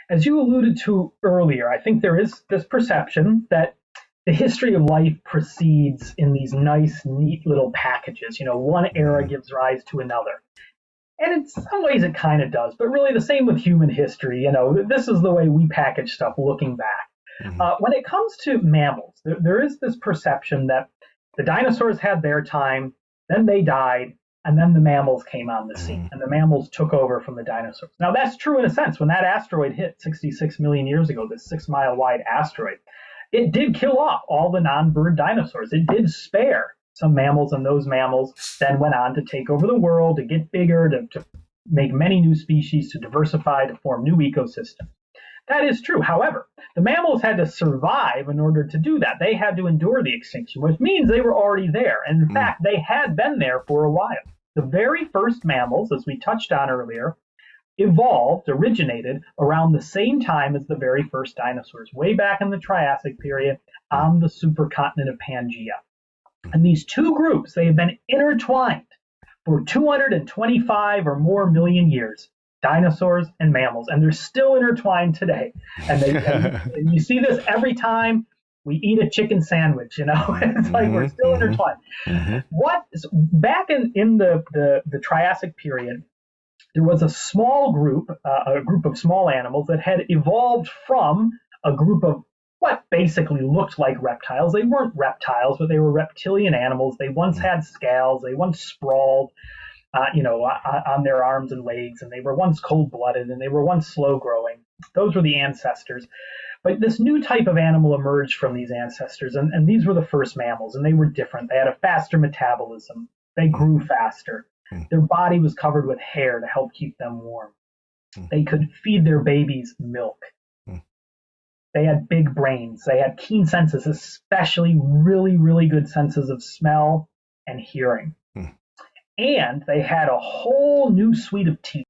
As you alluded to earlier, I think there is this perception that the history of life proceeds in these nice, neat little packages. One era gives rise to another. And in some ways it kind of does, but really the same with human history. This is the way we package stuff looking back. When it comes to mammals, there is this perception that the dinosaurs had their time, then they died, and then the mammals came on the scene, and the mammals took over from the dinosaurs. Now, that's true in a sense. When that asteroid hit 66 million years ago, this 6-mile wide asteroid, it did kill off all the non-bird dinosaurs. It did spare some mammals, and those mammals then went on to take over the world, to get bigger, to make many new species, to diversify, to form new ecosystems. That is true. However, the mammals had to survive in order to do that. They had to endure the extinction, which means they were already there. And in fact, they had been there for a while. The very first mammals, as we touched on earlier, originated around the same time as the very first dinosaurs, way back in the Triassic period on the supercontinent of Pangaea. And these two groups, they have been intertwined for 225 or more million years. Dinosaurs and mammals, and they're still intertwined today. And you see this every time we eat a chicken sandwich. It's like we're still intertwined. Back in the Triassic period, there was a small group, a group of small animals that had evolved from a group of what basically looked like reptiles. They weren't reptiles, but they were reptilian animals. They once had scales. They once sprawled. On their arms and legs, and they were once cold-blooded, and they were once slow-growing. Those were the ancestors. But this new type of animal emerged from these ancestors, and these were the first mammals, and they were different. They had a faster metabolism. They grew faster. Their body was covered with hair to help keep them warm. They could feed their babies milk. They had big brains. They had keen senses, especially really, really good senses of smell and hearing. And they had a whole new suite of teeth.